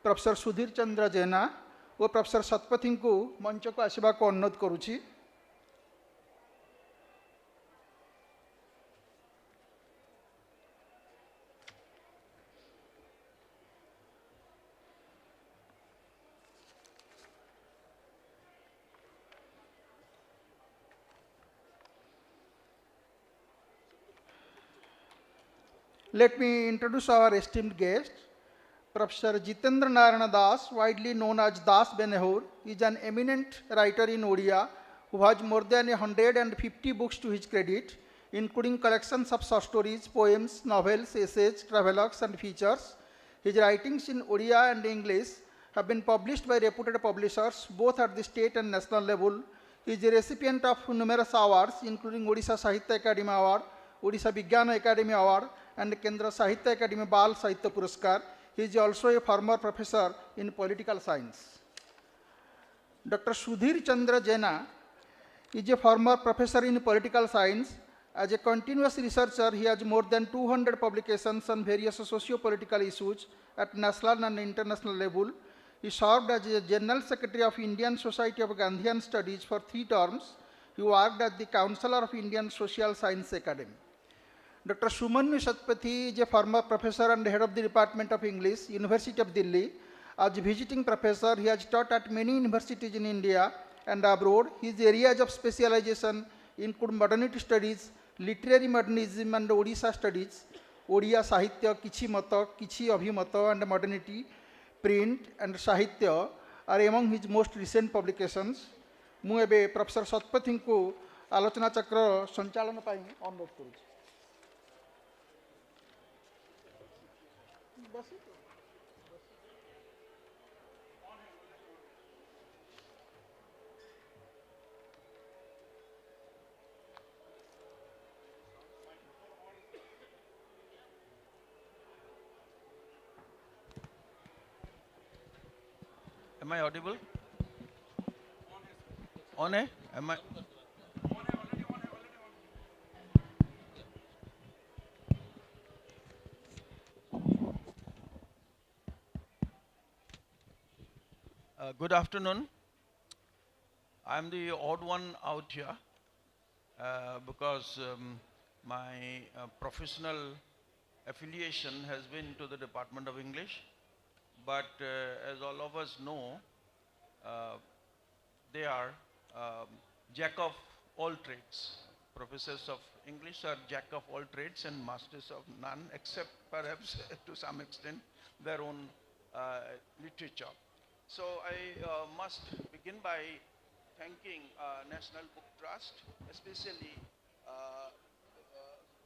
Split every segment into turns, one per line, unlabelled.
Professor Sudhir चंद्र जेना और professor Satpathy को मंच को आसवा को अनुरोध करुछि। Let me introduce our esteemed guest. Professor Jitendra Narayana Das, widely known as Das Benehur, is an eminent writer in Odia who has more than 150 books to his credit, including collections of short stories, poems, novels, essays, travelogues, and features. His writings in Odia and English have been published by reputed publishers both at the state and national level. He is a recipient of numerous awards, including Odisha Sahitya Academy Award, Odisha Vigyana Academy Award, and Kendra Sahitya Academy Bal Sahitya Puraskar. He is also a former professor in political science. Dr. Sudhir Chandra Jena is a former professor in political science. As a continuous researcher, he has more than 200 publications on various socio-political issues at national and international level. He served as a General Secretary of Indian Society of Gandhian Studies for 3 terms. He worked as the Counselor of Indian Social Science Academy. Dr. Sumanyu Satpathy is a former professor and head of the Department of English, University of Delhi. As visiting professor, he has taught at many universities in India and abroad. His areas of specialization include modernity studies, literary modernism and Odisha studies, Odia Sahitya, Kichi Mata, Kichi Abhimata and modernity, print and Sahitya are among his most recent publications. ମୁଁ ଏବେ professor Satpathy को आलोचना चक्र संचालन ପାଇଁ अनुरोध करूँ।
Am I audible? On air? Am I? Good afternoon. I'm the odd one out here because my professional affiliation has been to the Department of English. But as all of us know, they are jack of all trades. Professors of English are jack of all trades and masters of none, except perhaps to some extent their own literature. So I must begin by thanking National Book Trust, especially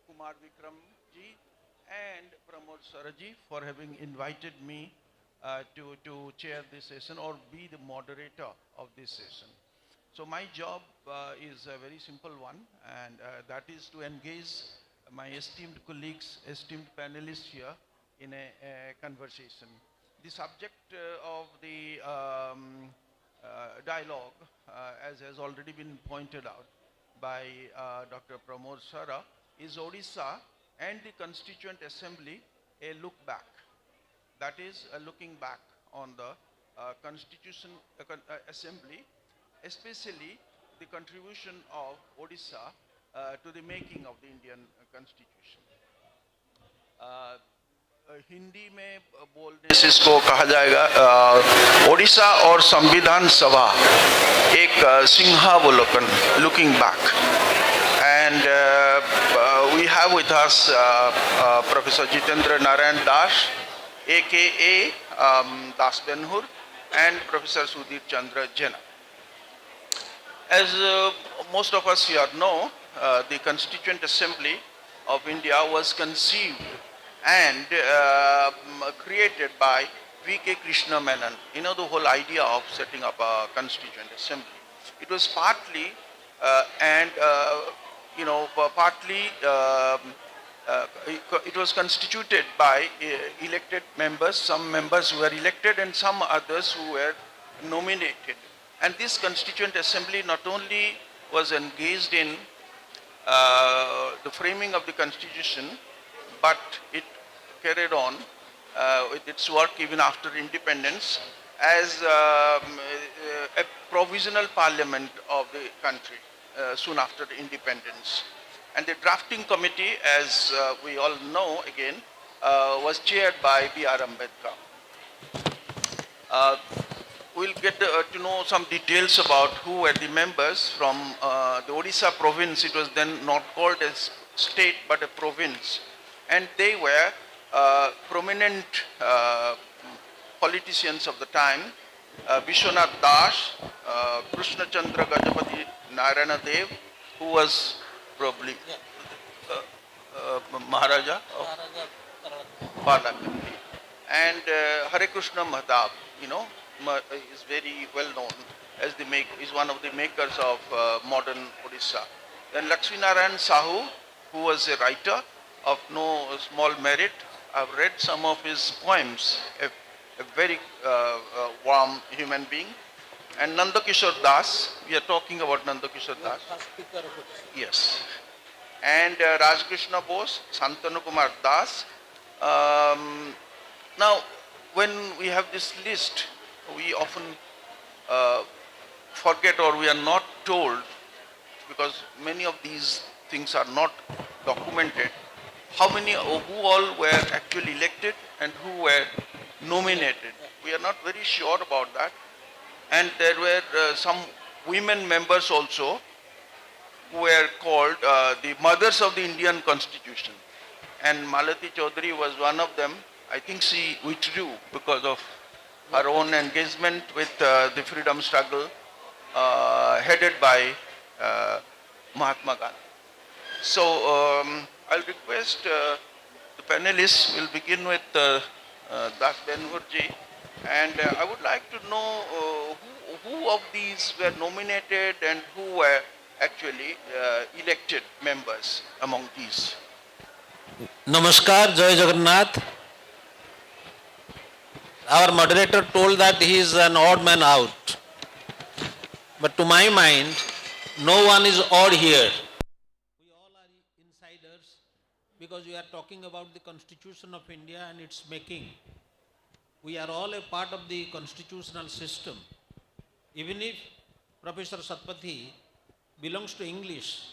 Kumar Vikram ji and Pramod Saraji for having invited me to chair this session or be the moderator of this session. So my job is a very simple one, and that is to engage my esteemed colleagues, esteemed panelists here in a conversation. The subject of the dialogue, as has already been pointed out by Dr. Pramod Sara, is Odisha and the Constituent Assembly, a look back. That is looking back on the Constitution Assembly, especially the contribution of Odisha to the making of the Indian Constitution. Hindi में बोलने से इसको कहा जाएगा ओडिशा और संविधान सभा एक सिंहावलोकन, looking back. And we have with us Professor Jitendra Narayan Das, aka Das Benhur, and Professor Sudhir Chandra Jena. As most of us here know, the Constituent Assembly of India was conceived and created by V.K. Krishna Menon. You know, the whole idea of setting up a Constituent Assembly. It was partly it was constituted by elected members, some members who were elected and some others who were nominated. And this Constituent Assembly not only was engaged in the framing of the Constitution, but it carried on with its work even after independence as a provisional parliament of the country soon after independence. And the drafting committee, as we all know again, was chaired by B.R. Ambedkar. Uh, we'll get to know some details about who were the members from the Odisha province. It was then not called a state but a province. And they were prominent politicians of the time, Vishwanath Das, Krishna Chandra Gajapati Narayana Dev, who was probably Maharaja of Balakandi, and Hare Krishna Mahatab, you know, is very well known as is one of the makers of modern Odisha. Then Lakshmi Narayan Sahu, who was a writer of no small merit. I've read some of his poems, a very warm human being. And Nanda Kishore Das, we are talking about Nanda Kishore Das. Yes. And Rajkrishna Bose, Santanu Kumar Das. Now, when we have this list, we often forget or we are not told, because many of these things are not documented, how many, who all were actually elected and who were nominated. We are not very sure about that. And there were some women members also who were called the mothers of the Indian Constitution. And Malati Chaudhary was one of them. I think she withdrew because of her own engagement with the freedom struggle headed by Mahatma Gandhi. So I'll request the panelists. We'll begin with Das Benhurji. And I would like to know who of these were nominated and who were actually elected members among these.
Namaskar, Jai Jagannath. Our moderator told that he is an odd man out. But to my mind, no one is odd here. We all are insiders because we are talking about the Constitution of India and its making. We are all a part of the constitutional system. Even if Professor Satpathy belongs to English,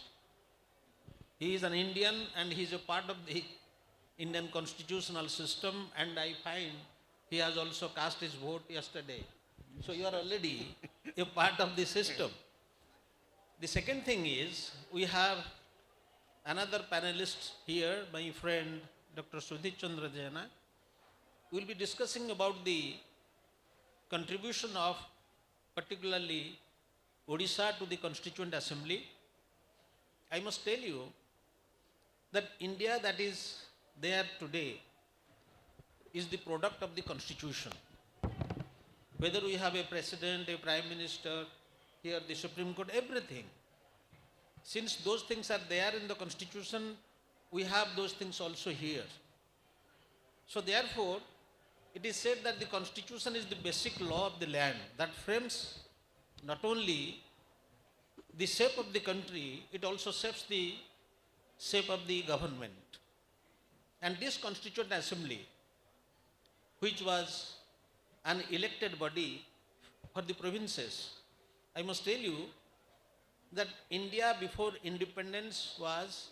he is an Indian and he is a part of the Indian constitutional system, and I find he has also cast his vote yesterday. So you are already a part of the system. The second thing is, we have another panelist here, my friend Dr. Sudhir Chandra Jaina. We will be discussing about the contribution of particularly Odisha to the Constituent Assembly. I must tell you that India that is there today is the product of the Constitution. Whether we have a president, a prime minister, here the Supreme Court, everything. Since those things are there in the Constitution, we have those things also here. So therefore, it is said that the Constitution is the basic law of the land that frames not only the shape of the country, it also shapes the shape of the government. And this Constituent Assembly, which was an elected body for the provinces, I must tell you that India before independence was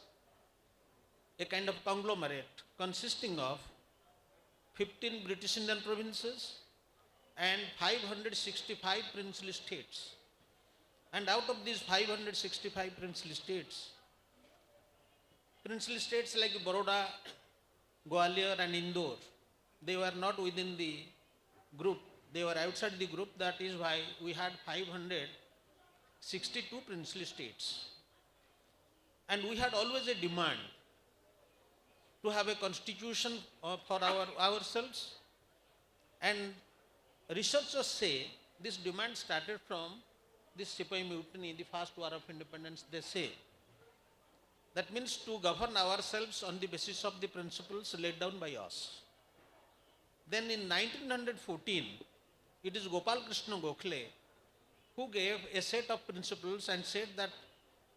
a kind of conglomerate consisting of 15 British Indian provinces and 565 princely states. And out of these 565 princely states like Baroda, Gwalior and Indore, they were not within the group. They were outside the group. That is why we had 562 princely states. And we had always a demand to have a constitution for ourselves. And researchers say this demand started from this Sepoy Mutiny, the first war of independence, they say. That means to govern ourselves on the basis of the principles laid down by us. Then in 1914, it is Gopal Krishna Gokhale who gave a set of principles and said that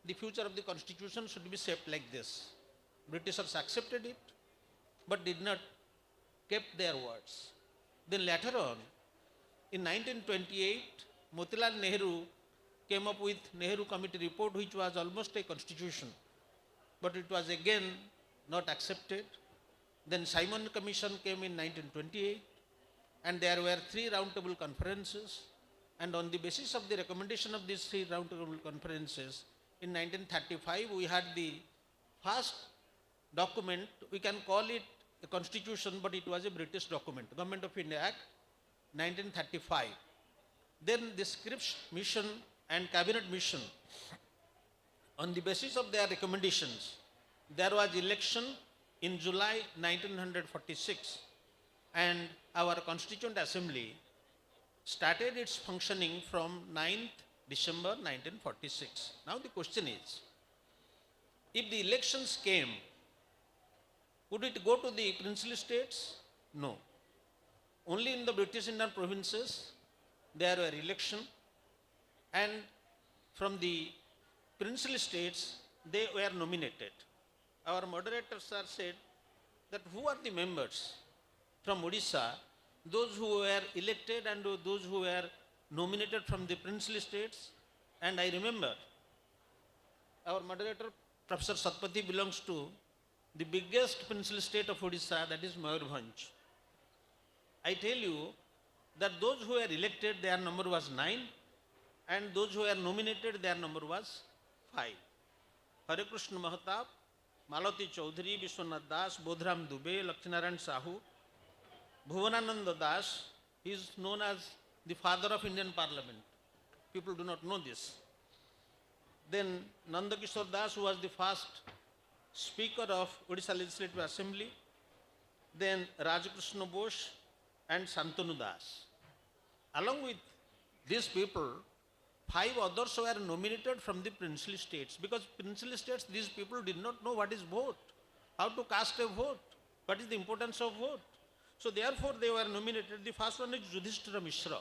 the future of the constitution should be shaped like this. Britishers accepted it, but did not kept their words. Then later on, in 1928, Motilal Nehru came up with Nehru Committee report, which was almost a constitution, but it was again not accepted. Then Simon Commission came in 1928, and there were 3 roundtable conferences, and on the basis of the recommendation of these 3 roundtable conferences, in 1935 we had the first document. We can call it a constitution, but it was a British document, Government of India Act 1935. Then the Scripps Mission and Cabinet Mission, on the basis of their recommendations, there was election in July 1946, and our Constituent Assembly started its functioning from 9th December 1946. Now the question is, if the elections came, would it go to the princely states? No. Only in the British Indian provinces there were election, and from the princely states they were nominated. Our moderator sir said that who are the members from Odisha, those who were elected and those who were nominated from the princely states. And I remember our moderator Professor Satpathy belongs to the biggest princely state of Odisha, that is Mayurbhanj. I tell you that those who were elected, their number was 9, and those who were nominated, their number was 5. Hare Krishna Mahatab, Malati Chaudhary, Vishwanath Das, Bodhram Dubey, Lakshminarayan Sahu, Bhuvanananda Das. He is known as the father of Indian Parliament. People do not know this. Then Nanda Kishore Das, who was the first Speaker of Odisha Legislative Assembly. Then Rajakrishna Bose and Santanu Das. Along with these people, 5 others were nominated from the princely states, because princely states, these people did not know what is vote, how to cast a vote, what is the importance of vote. So therefore they were nominated. The first one is Yudhishthira Mishra,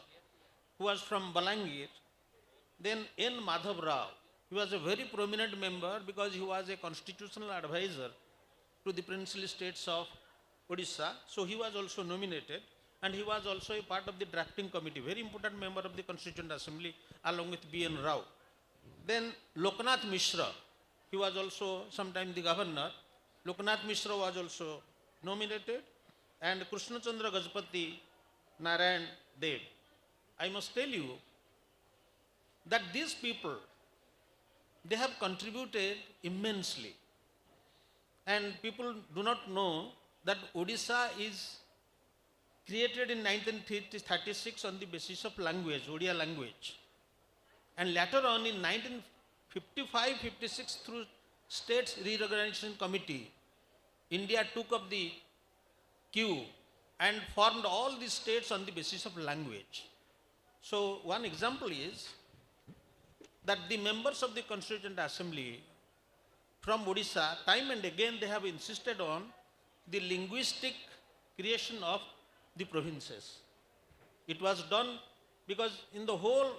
who was from Balangir. Then N. Madhav Rao. He was a very prominent member because he was a constitutional advisor to the princely states of Odisha. So he was also nominated, and he was also a part of the drafting committee, very important member of the Constituent Assembly along with B.N. Rao. Then Loknath Mishra, he was also sometime the governor. Loknath Mishra was also nominated, and Krishna Chandra Gajapati Narayan Dev. I must tell you that these people, they have contributed immensely, and people do not know that Odisha is created in 1936 on the basis of language, Odia language, and later on in 1955-56 through States Reorganization Committee, India took up the cue and formed all these states on the basis of language. So one example is that the members of the Constituent Assembly from Odisha, time and again they have insisted on the linguistic creation of the provinces. It was done because in the whole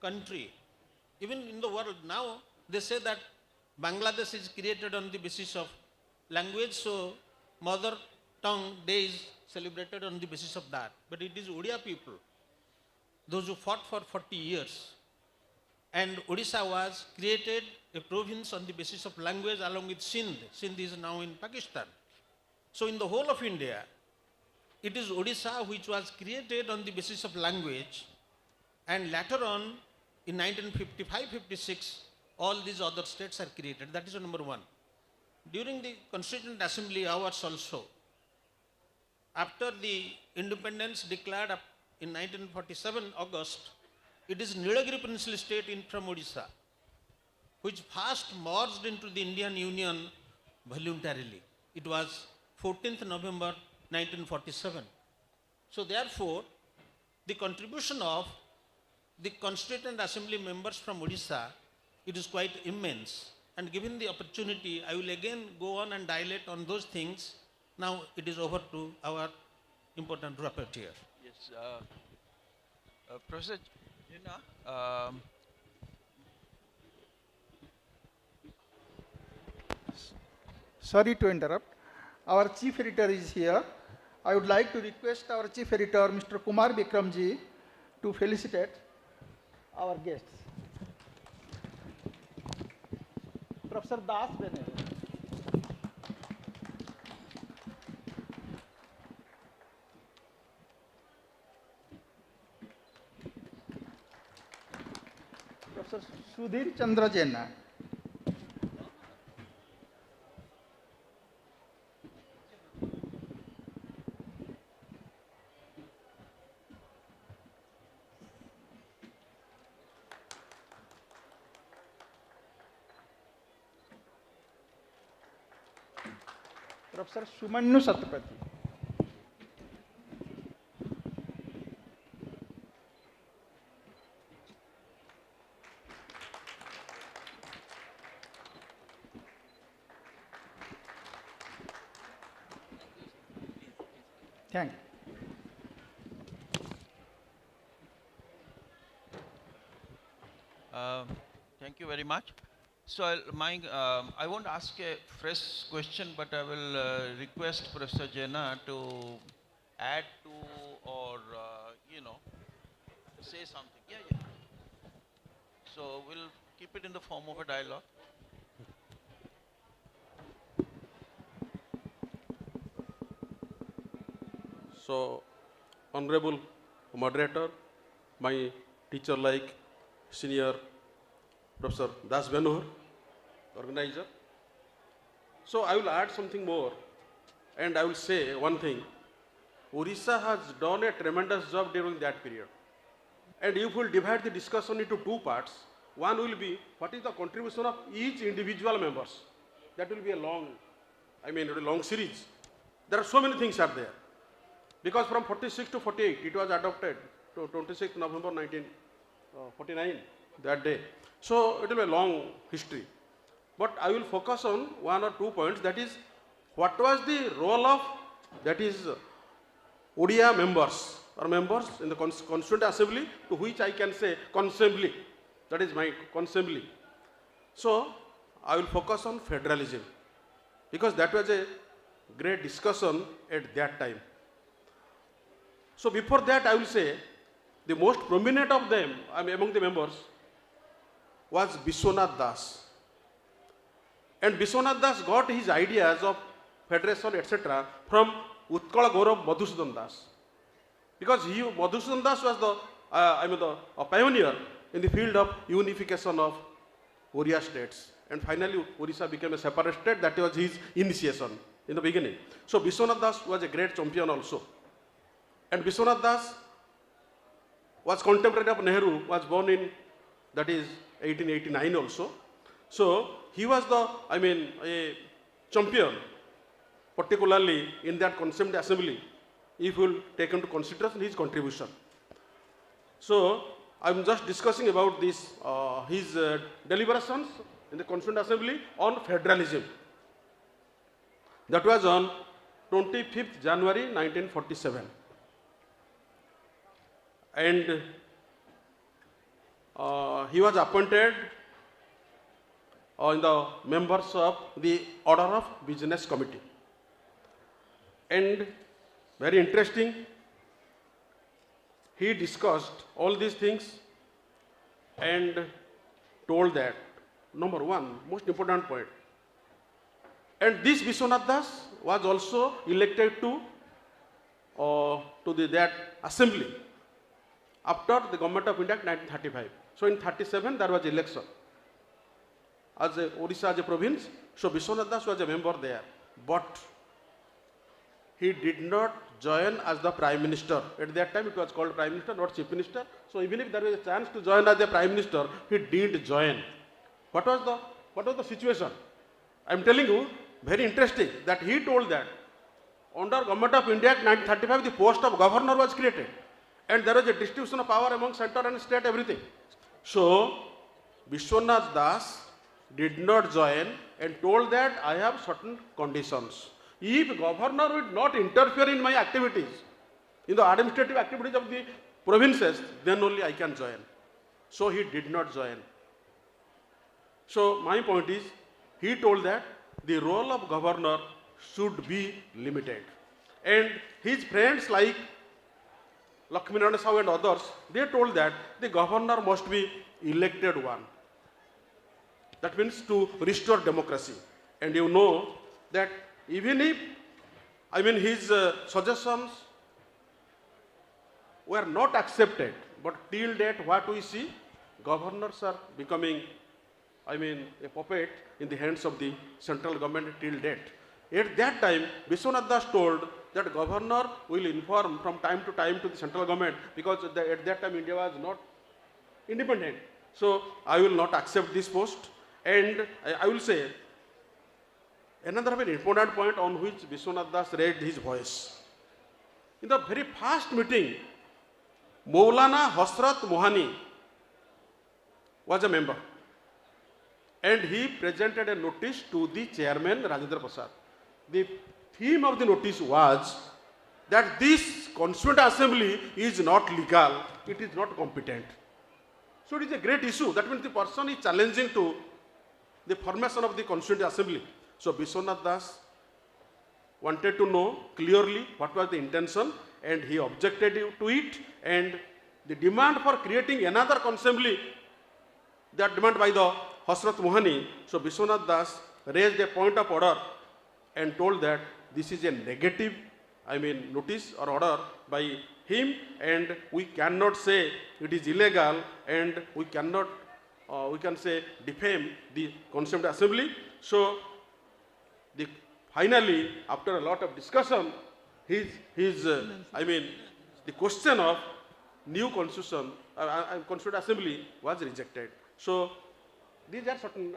country, even in the world now, they say that Bangladesh is created on the basis of language, so mother tongue day is celebrated on the basis of that. But it is Odia people, those who fought for 40 years. And Odisha was created a province on the basis of language along with Sindh. Sindh is now in Pakistan. So in the whole of India, it is Odisha which was created on the basis of language, and later on in 1955-56, all these other states are created. That is number one. During the Constituent Assembly hours also, after the independence declared in 1947 August, it is Nilagiri Princely State from Odisha, which first merged into the Indian Union voluntarily. It was 14th November 1947. So therefore, the contribution of the Constituent Assembly members from Odisha, it is quite immense. And given the opportunity, I will again go on and dilate on those things. Now it is over to our important rapporteur.
Yes, Professor Jina,
Sorry to interrupt. Our chief editor is here. I would like to request our Chief Editor, Mr. Kumar Bikramji, to felicitate our guests. Professor Das Bene. Professor Sudhir Chandra Jaina. Professor Sumanyu Satapathy. Thank you.
Thank you very much. So I won't ask a fresh question, but I will request Professor Jaina to add to or say something. Yeah, yeah. So we'll keep it in the form of a dialogue.
So, honorable moderator, my teacher like senior Professor Das Benur, organizer. So, I will add something more and I will say one thing. Odisha has done a tremendous job during that period. And if we will divide the discussion into two parts, one will be what is the contribution of each individual members. That will be a long series. There are so many things are there. Because from 46 to 48, it was adopted to 26 November 1949, that day. So, it will be a long history. But I will focus on one or 2 points, that is, what was the role of, that is, Odia members or members in the Constituent Assembly, to which I can say consembly, that is my consembly. So, I will focus on federalism, because that was a great discussion at that time. So before that, I will say the most prominent of them, among the members, was Vishwanath Das. And Vishwanath Das got his ideas of federation, etc., from Utkala Gaurav Madhusudan Das. Because Madhusudan Das was a pioneer in the field of unification of Oriya states. And finally, Odisha became a separate state. That was his initiation in the beginning. So Vishwanath Das was a great champion also. And Vishwanath Das was contemporary of Nehru, was born in, that is, 1889 also. So, he was a champion, particularly in that Constituent Assembly, if we will take into consideration his contribution. So, I am just discussing about this, his deliberations in the Constituent Assembly on federalism. That was on 25th January 1947. And he was appointed in the members of the Order of Business Committee. And very interesting, he discussed all these things and told that, number one, most important point, and this Vishwanath Das was also elected to that assembly after the Government of India in 1935. So in 1937 there was election as Odisha as a province. So Vishwanath Das was a member there, but he did not join as the Prime Minister. At that time it was called Prime Minister, not Chief Minister. So even if there was a chance to join as the Prime Minister, he didn't join. What was the situation? I am telling you, very interesting, that he told that under Government of India in 1935 the post of governor was created. And there was a distribution of power among center and state, everything. So, Vishwanath Das did not join and told that I have certain conditions. If governor would not interfere in my activities, in the administrative activities of the provinces, then only I can join. So, he did not join. So, my point is, he told that the role of governor should be limited. And his friends like Lakshminarayan Sahu and others, they told that the governor must be elected one. That means to restore democracy. And you know that even if, his suggestions were not accepted, but till date what we see, governors are becoming, a puppet in the hands of the central government till date. At that time, Vishwanath Das told that governor will inform from time to time to the central government because at that time India was not independent. So I will not accept this post. And I will say another very important point on which Vishwanath Das raised his voice. In the very first meeting, Maulana Hasrat Mohani was a member and he presented a notice to the chairman Rajendra Prasad. The theme of the notice was that this Constituent Assembly is not legal, it is not competent. So it is a great issue. That means the person is challenging to the formation of the Constituent Assembly. So Vishwanath Das wanted to know clearly what was the intention and he objected to it, and the demand for creating another assembly, that demand by the Hasrat Mohani. So Vishwanath Das raised a point of order and told that this is a negative, notice or order by him, and we cannot say it is illegal, and we cannot, we can say defame the Constituent Assembly. So finally, after a lot of discussion, the question of new constitution, Constituent Assembly was rejected. So these are certain,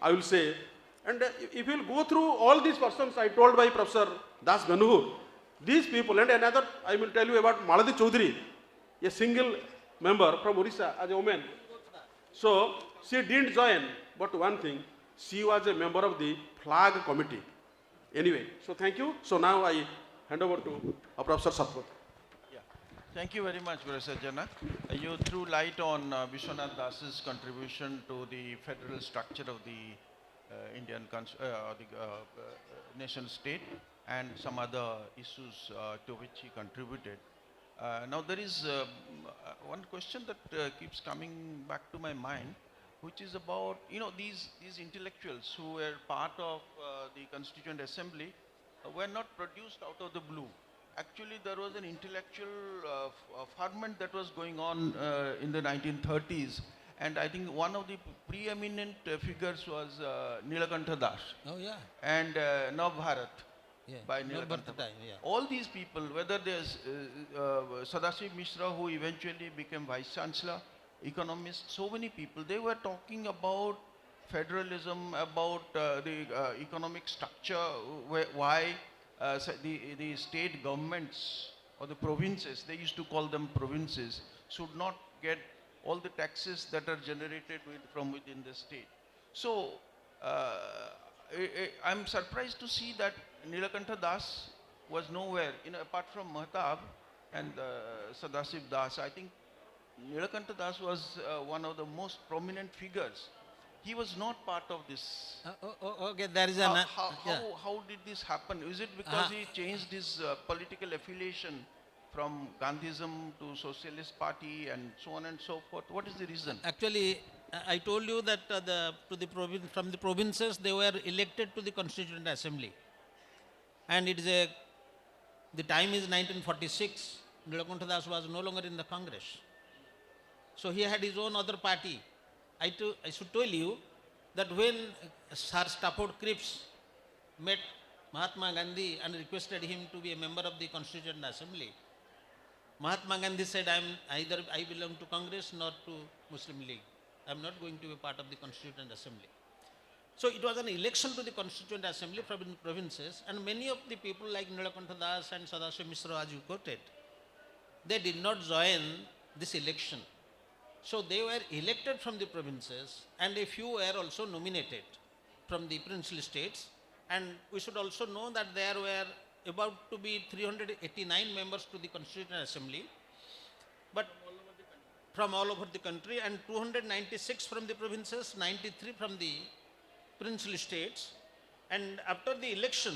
I will say, and if you will go through all these persons I told by Professor Das Benuhur, these people, and another, I will tell you about Maladi Chaudhary, a single member from Odisha as a woman. So she didn't join, but one thing, she was a member of the flag committee. Anyway, so thank you. So now I hand over to Professor Satpat.
Yeah. Thank you very much, Professor Janak. You threw light on Vishwanath Das's contribution to the federal structure of the nation state and some other issues to which he contributed. Now there is one question that keeps coming back to my mind, which is about, these intellectuals who were part of the Constituent Assembly were not produced out of the blue. Actually, there was an intellectual ferment that was going on in the 1930s, and I think one of the preeminent figures was Nilakantha Das.
Oh yeah.
And Navbharat.
Yeah.
By
No,
Nilakantha.
but the time, yeah.
All these people, whether there's Sadashiv Mishra, who eventually became Vice Chancellor, economists, so many people, they were talking about federalism, about the economic structure, why the state governments or the provinces, they used to call them provinces, should not get all the taxes that are generated from within the state. So I'm surprised to see that Nilakantha Das was nowhere, apart from Mahtab and Sadashiv Das. I think Nilakantha Das was one of the most prominent figures. He was not part of this.
Okay, there is
How did this happen? Is it because he changed his political affiliation from Gandhism to Socialist Party and so on and so forth? What is the reason?
Actually, I told you that from the provinces they were elected to the Constituent Assembly, and the time is 1946. Nilakantha Das was no longer in the Congress, so he had his own other party. I should tell you that when Sir Stafford Cripps met Mahatma Gandhi and requested him to be a member of the Constituent Assembly, Mahatma Gandhi said, either I belong to Congress nor to Muslim League. I am not going to be part of the Constituent Assembly. So it was an election to the Constituent Assembly from the provinces, and many of the people like Nilakantha Das and Sadashiv Mishra, as you quoted, they did not join this election. So they were elected from the provinces, and a few were also nominated from the princely states. And we should also know that there were about to be 389 members to the Constituent Assembly, but from all over the country, and 296 from the provinces, 93 from the princely states. And after the election,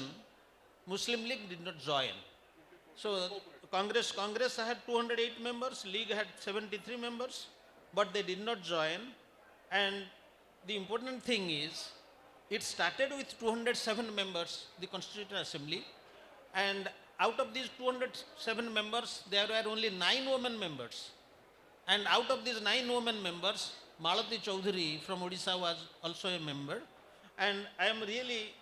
Muslim League did not join. So Congress had 208 members, League had 73 members, but they did not join. And the important thing is, it started with 207 members, the Constituent Assembly, and out of these 207 members, there were only 9 women members. And out of these 9 women members, Malati Chaudhary from Odisha was also a member. And I am really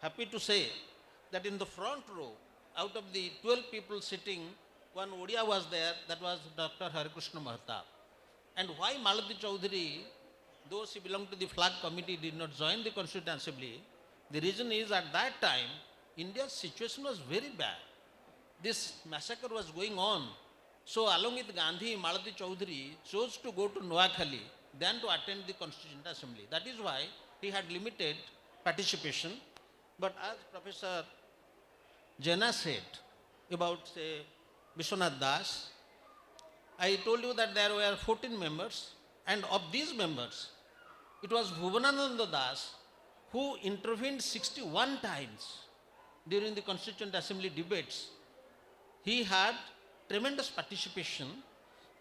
happy to say that in the front row, out of the 12 people sitting, one Odia was there, that was Dr. Harikrishna Mahatma. And why Malati Chaudhary, though she belonged to the flag committee, did not join the Constituent Assembly? The reason is at that time, India's situation was very bad. This massacre was going on. So along with Gandhi, Malati Chaudhary chose to go to Noakhali than to attend the Constituent Assembly. That is why he had limited participation. But as Professor Jena said about, say, Vishwanath Das, I told you that there were 14 members, and of these members, it was Bhuvanananda Das who intervened 61 times during the Constituent Assembly debates. He had tremendous participation,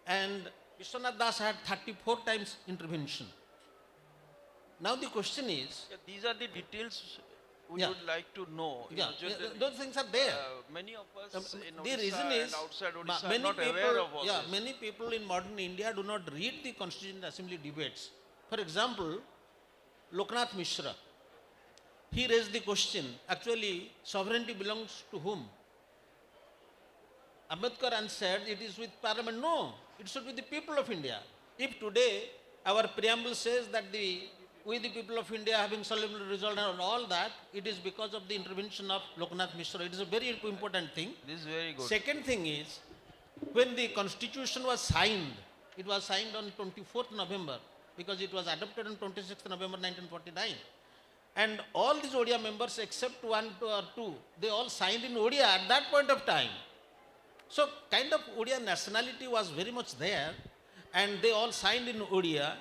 and Vishwanath Das had 34 times intervention. Now the question is,
Yeah, these are the details we
Yeah.
would like to know.
yeah,
Generally,
those things are there.
many of us in
The
Odisha
reason
and
is,
outside
ma-
Odisha are
many
not
people,
aware of all
yeah,
this.
many people in modern India do not read the Constituent Assembly debates. For example, Loknath Mishra, he raised the question, actually, sovereignty belongs to whom? Ambedkar answered, it is with Parliament. No, it should be the people of India. If today our preamble says that we the people of India having solemnly resolved and all that, it is because of the intervention of Loknath Mishra. It is a very important thing.
This is very good.
Second thing is, when the constitution was signed, it was signed on 24th November because it was adopted on 26th November 1949. And all these Odia members except one or two, they all signed in Odia at that point of time. So kind of Odia nationality was very much there, and they all signed in Odia.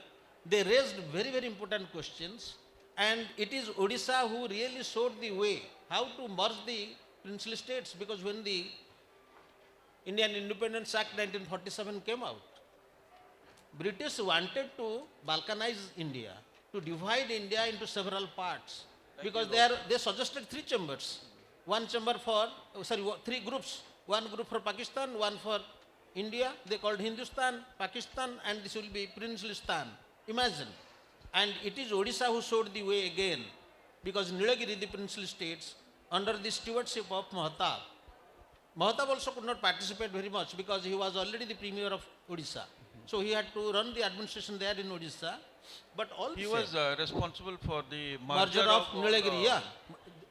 They raised very important questions, and it is Odisha who really showed the way how to merge the princely states, because when the Indian Independence Act 1947 came out, British wanted to balkanize India, to divide India into several parts, because they suggested 3 chambers. One chamber for, 3 groups. One group for Pakistan, one for India. They called Hindustan, Pakistan, and this will be Princelistan. Imagine. And it is Odisha who showed the way again, because Nilagiri, the princely states, under the stewardship of Mahatma. Mahatma also could not participate very much because he was already the premier of Odisha. So he had to run the administration there in Odisha. But all
He
the
was
same,
responsible for the
merger of
all
Nilagiri,
the-
yeah.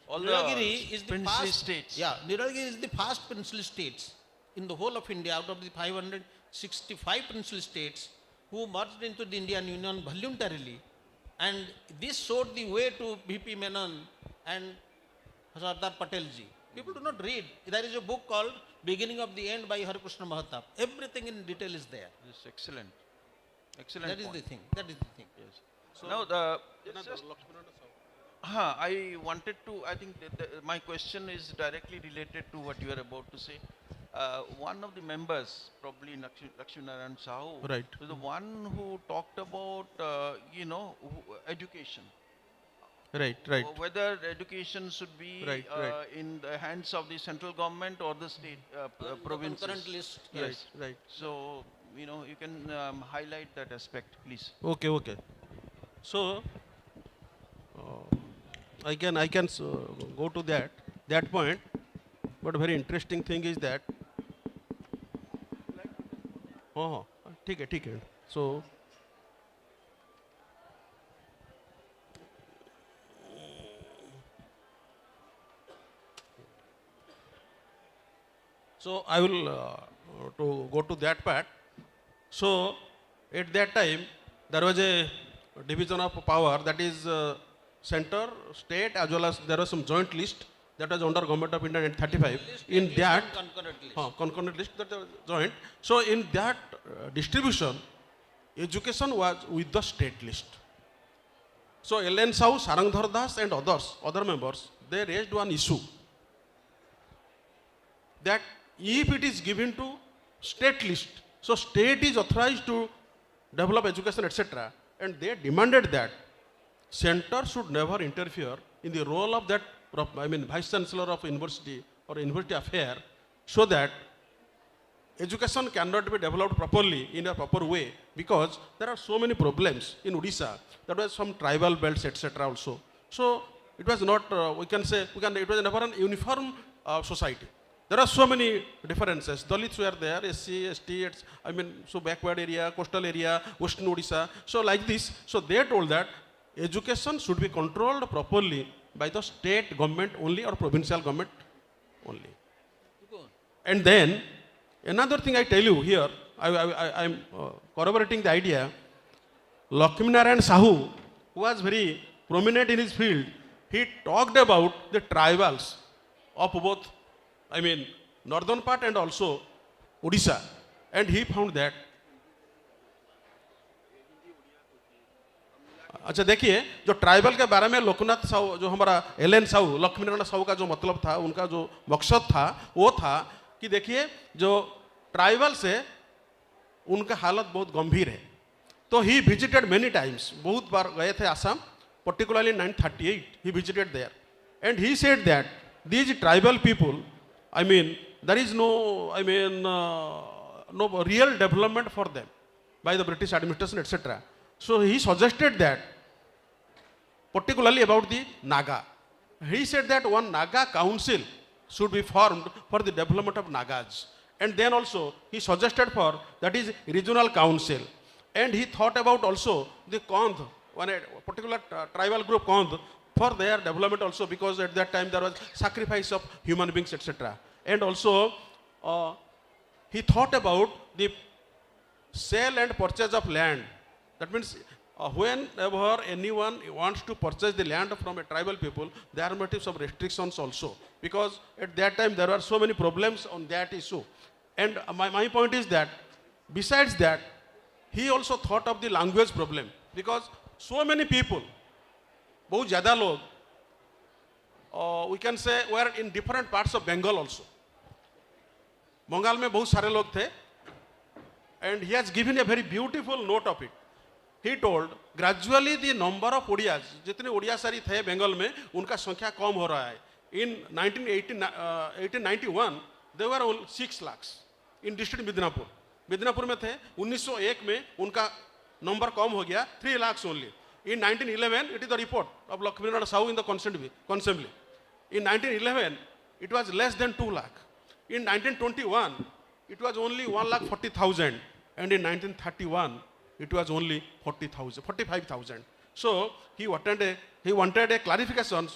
all the
Nilagiri is the
princely
past,
states.
Yeah, Nilagiri is the past princely states in the whole of India. Out of the 565 princely states who merged into the Indian Union voluntarily, and this showed the way to V.P. Menon and Sardar Patelji. People do not read. There is a book called Beginning of the End by Harikrishna Mahatma. Everything in detail is there.
This is excellent. Excellent
That is
point.
the thing. That is the thing.
Yes. Now, I wanted to, I think my question is directly related to what you are about to say. One of the members, probably Lakshminarayan Sahu,
Right.
was the one who talked about, education.
Right.
Whether education should be
Right.
in the hands of the central government or the state provinces.
Concurrent list.
Yes.
Right.
So, you can highlight that aspect, please.
Okay. So, I can go to that point, but a very interesting thing is that, ठीक है. So, I will to go to that part. So, at that time, there was a division of power, that is center, state, as well as there was some joint list that was under Government of India in 35. In that,
Concurrent list.
concurrent list that was joint. So, in that distribution, education was with the state list. So, L.N. Sahu, Sarangdhar Das and other members, they raised one issue that if it is given to state list, so state is authorized to develop education, etc. And they demanded that center should never interfere in the role of that, vice chancellor of university or university affair, so that education cannot be developed properly in a proper way, because there are so many problems in Odisha. There was some tribal belts, etc. also. So it was not, it was never an uniform society. There are so many differences. Dalits were there, SC, ST, so backward area, coastal area, western Odisha. So like this, so they told that education should be controlled properly by the state government only or provincial government only. And then another thing I tell you here, I am corroborating the idea. Lakshminarayan Sahu, who was very prominent in his field, he talked about the tribals of both, northern part and also Odisha. And he found that, अच्छा देखिए, जो tribal के बारे में लोकनाथ साहू, जो हमारा LN Sahu, Laxminarayan Sahu का जो मतलब था, उनका जो मकसद था, वो था कि देखिए जो ट्राइबल से उनका हालत बहुत गंभीर है. तो ही विजिटेड मेनी टाइम्स, बहुत बार गए थे Assam, particularly in 1938 he visited there, and he said that these tribal people, there is no no real development for them by the British administration, etc. So he suggested that, particularly about the Naga, he said that one Naga council should be formed for the development of Nagas. And then also he suggested for, that is, regional council. And he thought about also the Kondh, one particular tribal group Kondh, for their development also, because at that time there was sacrifice of human beings, etc. And also he thought about the sale and purchase of land. That means whenever anyone wants to purchase the land from a tribal people, there might be some restrictions also, because at that time there were so many problems on that issue. And my point is that, besides that, he also thought of the language problem, because so many people, बहुत ज़्यादा लोग, we can say, were in different parts of Bengal also. Bengal में बहुत सारे लोग थे, and he has given a very beautiful note of it. He told, gradually the number of Odiyas, जितने ओडियासारी थे बंगाल में, उनका संख्या कम हो रहा है. In 1891, there were only 6 lakhs in district Midnapur. Midnapore में थे, 1901 में उनका नंबर कम हो गया, 3 lakhs only. In 1911, it is the report of Lakshminarayan Sahu in the Consembly. In 1911, it was less than 2 lakh. In 1921, it was only 1,40,000. And in 1931, it was only 45,000. So he wanted a clarification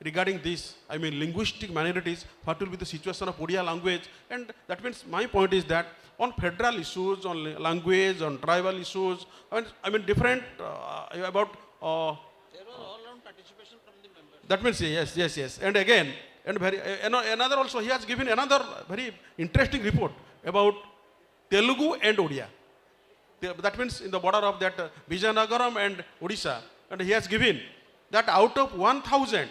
regarding this, linguistic minorities, what will be the situation of Odia language. And that means my point is that on federal issues, on language, on tribal issues, different about...
there was all-round participation from the members.
That means yes. And again, another also, he has given another very interesting report about Telugu and Odia. That means in the border of that Vijayanagaram and Odisha. And he has given that out of 1,000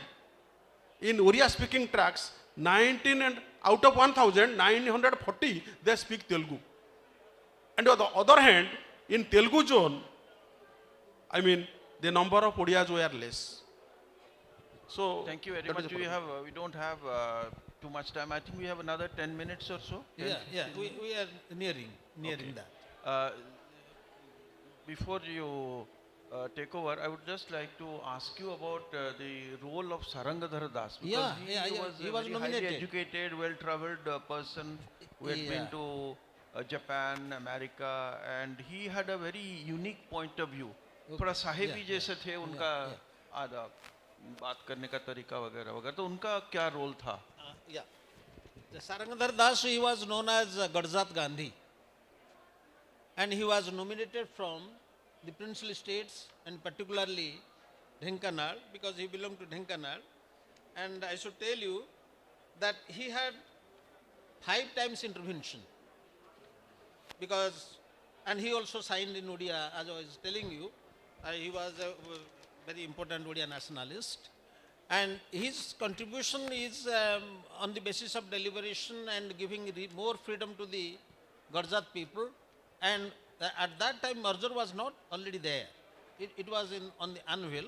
in Oriya speaking tracts, 19 and out of 1,940 they speak Telugu. And on the other hand, in Telugu zone, the number of Odiyas were less. So
thank you very much. We don't have too much time. I think we have another 10 minutes or so.
We are nearing
Okay.
that.
Before you take over, I would just like to ask you about the role of Sarangadhara Das. Because he was
he
a
was
very highly
nominated.
educated, well-traveled person who had been to Japan, America, and he had a very unique point of view. थोड़ा साहेबी जैसे थे उनका आधा बात करने का तरीका वगैरह वगैरह, तो उनका क्या रोल था?
The Sarangadhar Das, he was known as Gadzat Gandhi, and he was nominated from the princely states and particularly Dhenkanal, because he belonged to Dhenkanal. And I should tell you that he had 5 times intervention, because, and he also signed in Odia, as I was telling you, he was a very important Odia nationalist. And his contribution is on the basis of deliberation and giving more freedom to the Gujarat people. And at that time, merger was not already there. It was on the anvil.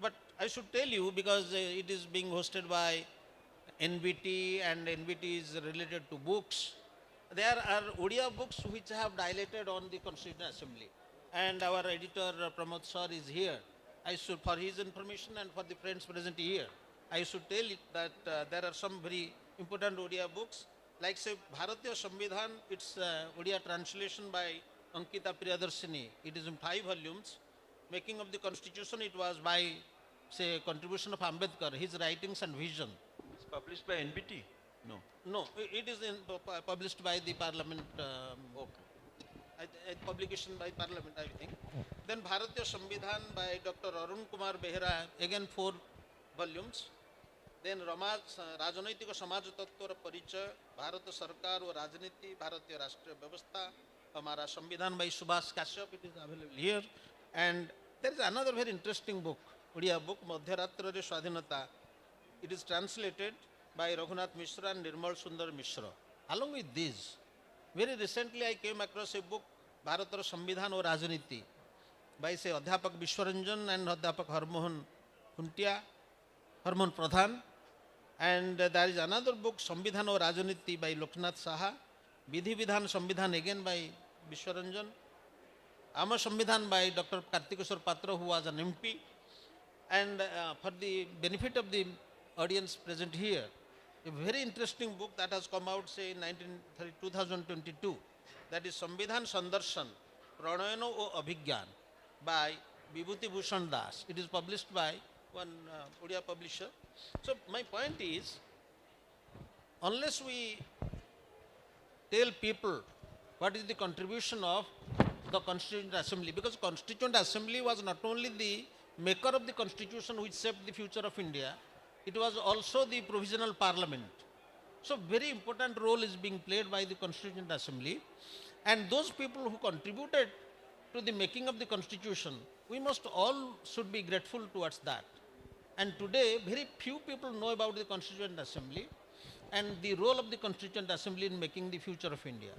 But I should tell you, because it is being hosted by NBT and NBT is related to books. There are Odia books which have dilated on the Constituent Assembly. And our editor Pramod sir is here. I should, for his information and for the friends present here, I should tell it that there are some very important Odia books, like say Bharatiya Sambidhan, it's Odia translation by Ankita Priyadarshini. It is in 5 volumes. Making of the Constitution, it was by, say, contribution of Ambedkar, his writings and vision.
It's published by NBT? No.
No, it is published by the Parliament. Publication by Parliament, I think. Then Bharatiya Sambidhan by Dr. Arun Kumar Behera, again 4 volumes. Then Rajanaitika Samaj Tattva Parichaya, Bharata Sarkar or Rajniti, Bharatiya Rashtriya Vyavastha, Hamara Sambidhan by Subhas Kashyap, it is available here. And there is another very interesting book, Odia book, Madhyaratra Swadhinata. It is translated by Raghunath Mishra and Nirmal Sundar Mishra. Along with this, very recently I came across a book, Bharatar Sambidhan or Rajniti, by say Adhyapak Vishwaranjan and Adhyapak Harmohan Pradhan. And there is another book, Sambidhan or Rajniti by Loknath Saha, Vidhi Vidhan Sambidhan again by Vishwaranjan, Ama Sambidhan by Dr. Kartikeshwar Patra, who was an MP. And for the benefit of the audience present here, a very interesting book that has come out, say, in 2022, that is Sambidhan Sandarshan, Pranayano o Abhigyan by Vibhuti Bhushan Das. It is published by one Odia publisher. So my point is, unless we tell people what is the contribution of the Constituent Assembly, because Constituent Assembly was not only the maker of the Constitution which shaped the future of India, it was also the provisional parliament. So very important role is being played by the Constituent Assembly, and those people who contributed to the making of the Constitution, we must all should be grateful towards that. And today very few people know about the Constituent Assembly and the role of the Constituent Assembly in making the future of India.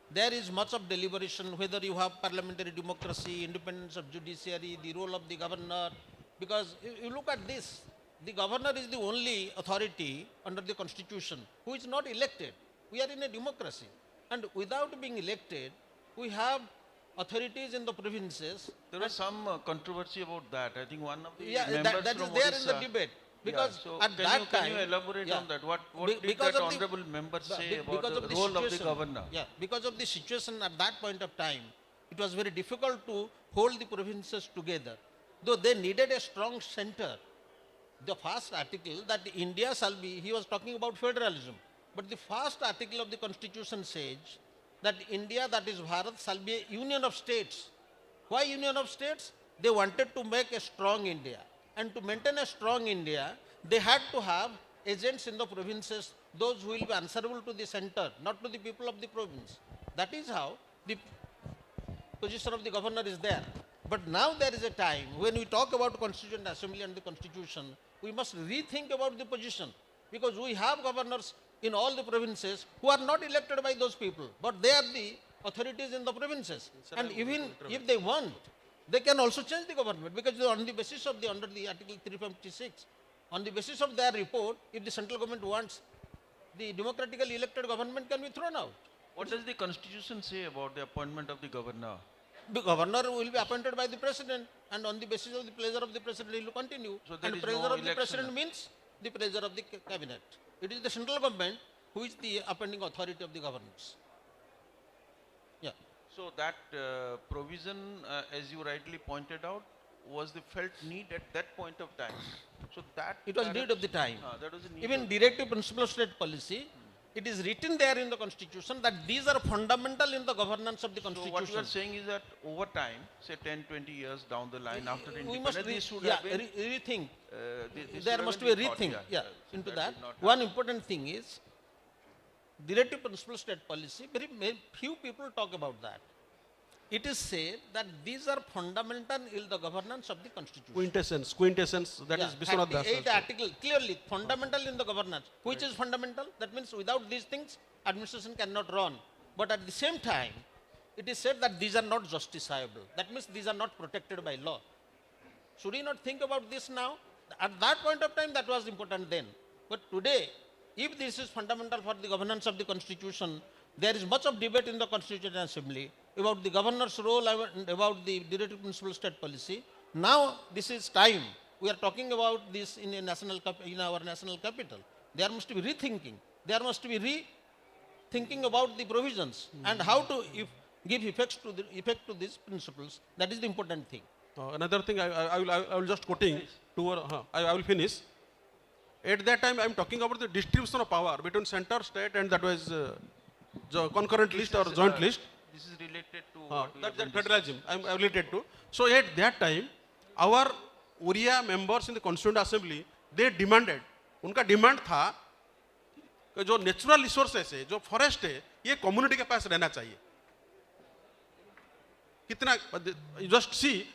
There is much of deliberation, whether you have parliamentary democracy, independence of judiciary, the role of the governor, because you look at this, the governor is the only authority under the Constitution who is not elected. We are in a democracy, and without being elected, we have authorities in the provinces.
There was some controversy about that. I think one of the
Yeah,
members
that is
from
there
Odisha,
in the debate. Because
so
at that
can
time,
you elaborate
yeah,
on that? What did
because
that
of the-
honorable member say about
because
the role of the governor?
Yeah, because of the situation at that point of time, it was very difficult to hold the provinces together. Though they needed a strong center. The first article that India shall be, he was talking about federalism. But the first article of the Constitution says that India, that is Bharat, shall be a union of states. Why union of states? They wanted to make a strong India. And to maintain a strong India, they had to have agents in the provinces, those who will be answerable to the center, not to the people of the province. That is how the position of the governor is there. But now there is a time when we talk about Constituent Assembly and the Constitution, we must rethink about the position, because we have governors in all the provinces who are not elected by those people, but they are the authorities in the provinces. And even if they want, they can also change the government, because on the basis of the, under the Article 356, on the basis of their report, if the central government wants, the democratically elected government can be thrown out.
What does the constitution say about the appointment of the governor?
The governor will be appointed by the president, and on the basis of the pleasure of the president, he will continue.
So there
And
is
pleasure
no
of the
election.
president means the pleasure of the cabinet. It is the central government who is the appointing authority of the governors. Yeah.
So that provision, as you rightly pointed out, was the felt need at that point of time. So that
It was need of the time.
that was a need.
Even directive principle of state policy, it is written there in the Constitution that these are fundamental in the governance of the
So
Constitution.
what you are saying is that over time, say 10, 20 years down the line after
we
independence,
must
this should
yeah,
have been,
rethink.
this
There
should
must
have
be a
been thought,
rethink
So
into
that
that.
did not
One important thing is directive principle state policy. Very few people talk about that. it is said that these are fundamental in the governance of the constitution.
Quintessence, that is Biswanath Das.
38 article, clearly fundamental in the governance. Which is fundamental? That means without these things, administration cannot run. But at the same time, it is said that these are not justiciable. That means these are not protected by law. Should we not think about this now? At that point of time, that was important then. But today, if this is fundamental for the governance of the constitution, there is much of debate in the Constituent Assembly about the governor's role and about the directive principal state policy. Now, this is time. We are talking about this in our national capital. There must be rethinking. There must be rethinking about the provisions and how to give effect to these principles. That is the important thing.
Another thing, I will just quoting, I will finish. At that time, I am talking about the distribution of power between center, state, and that was concurrent list or joint list.
This is related to what we have
That
been
federalism I am related to. So at that time, our Oriya members in the Constituent Assembly, they demanded, उनका demand था कि जो natural resources है, जो forest है, ये community के पास रहना चाहिए. कितना, you just see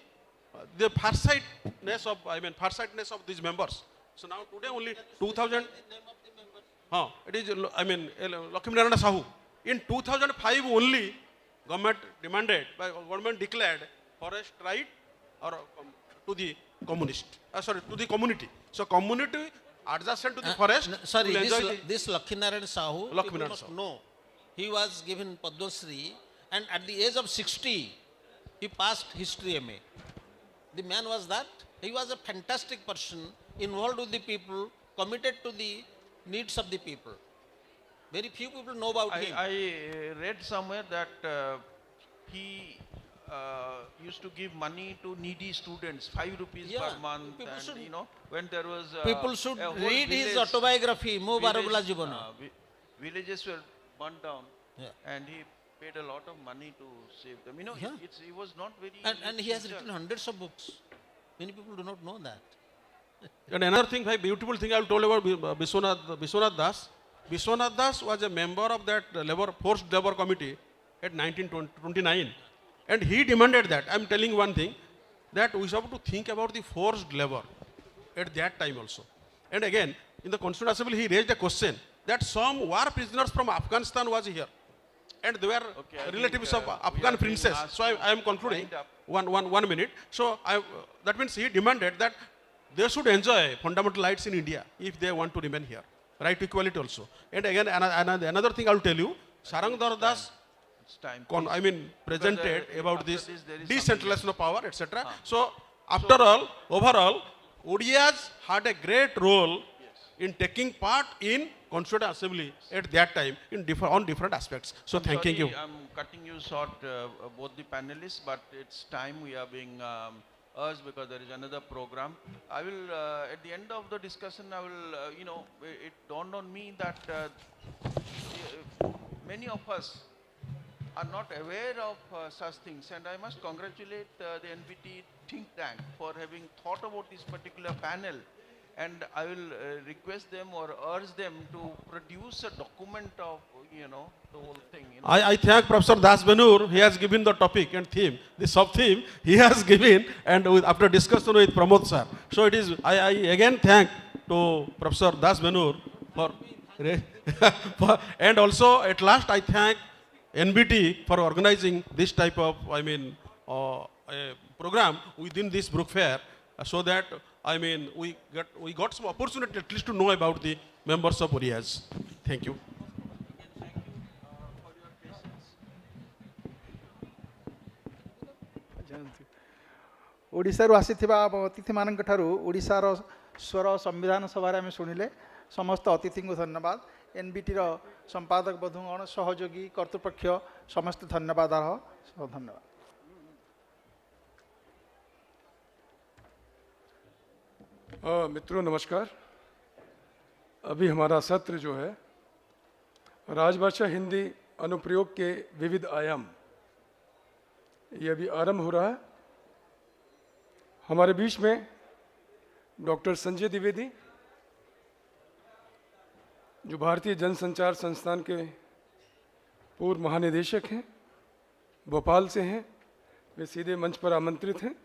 the farsightness of these members. So now today only 2000. It is Lakshmi Narayana Sahu. In 2005 only, government declared forest right or to the to the community. So community adjacent to the forest.
Sorry,
will enjoy
this Lakshmi Narayana Sahu,
Lakshmi
people
Narayana
must
Sahu.
know, he was given Padma Shri, and at the age of 60, he passed history MA. The man was that. He was a fantastic person, involved with the people, committed to the needs of the people. Very few people know about him.
I read somewhere that he used to give money to needy students, 5 rupees
Yeah,
per month.
people
And
should-
when there was
People should
a whole
read his
village-
autobiography, Mo Barabula Jibana.
villages were burnt down,
Yeah.
and he paid a lot of money to save them.
Yeah.
He was not very.
And he has
sincere.
written hundreds of books. Many people do not know that.
And another thing, very beautiful thing I will told about Biswanath Das. Biswanath Das was a member of that forced labor committee at 1929. And he demanded that, I am telling one thing, that we have to think about the forced labor at that time also. And again, in the Constituent Assembly, he raised a question that some war prisoners from Afghanistan was here. And they were
Okay, I
relatives
think,
of
we
Afghan
are being
princess.
asked
So I am concluding.
wind up.
One minute. So that means he demanded that they should enjoy fundamental rights in India if they want to remain here. Right to equality also. And again, another thing I will tell you, Sarangdar Das
It's time.
presented
Because,
about
after
this
this there is
decentralization of power, etc. So after all, overall, ODIs had a great role in taking part in Constituent Assembly at that time on different aspects. So thanking you.
I'm cutting you short, both the panelists, but it's time we are being urged because there is another program. I will, at the end of the discussion, I will, it dawned on me that many of us are not aware of such things, and I must congratulate the NBT think tank for having thought about this particular panel. And I will request them or urge them to produce a document of, the whole thing.
I thank Professor Das Benur. He has given the topic and theme. The sub-theme he has given, and after discussion with Pramod sir. So it is, I again thank to Professor Das Benur and also at last I thank NBT for organizing this type of, a program within this Brook Fair, so that we got some opportunity at least to know about the members of ODIs. Thank you.
ओडिशारू आसीथिबा अतिथि मानक ठारू ओडिशार स्वर संविधान सभा आम शुणिले समस्त अतिथि को धन्यवाद एनबीटी संपादक बंधुगण सहयोगी कर्तृपक्ष समस्त धन्यवाद धन्यवाद।
मित्रों नमस्कार। अभी हमारा सत्र जो है राजभाषा हिंदी अनुप्रयोग के विविध आयाम, ये अभी आरंभ हो रहा है। हमारे बीच में डॉक्टर संजय द्विवेदी जो भारतीय जनसंचार संस्थान के पूर्व महानिदेशक हैं, भोपाल से हैं, वे सीधे मंच पर आमंत्रित हैं।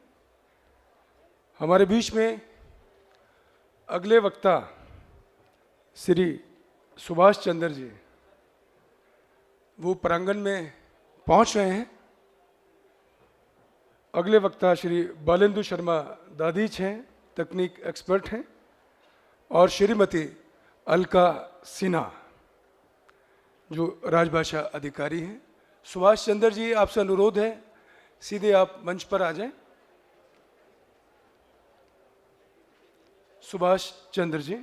हमारे बीच में अगले वक्ता श्री सुभाष चंद्र जी, वो प्रांगण में पहुंच रहे हैं। अगले वक्ता श्री बालेंदु शर्मा दादीच हैं, तकनीक एक्सपर्ट हैं, और श्रीमती अलका सिन्हा जो राजभाषा अधिकारी हैं। सुभाष चंद्र जी, आपसे अनुरोध है सीधे आप मंच पर आ जाएं। सुभाष चंद्र जी।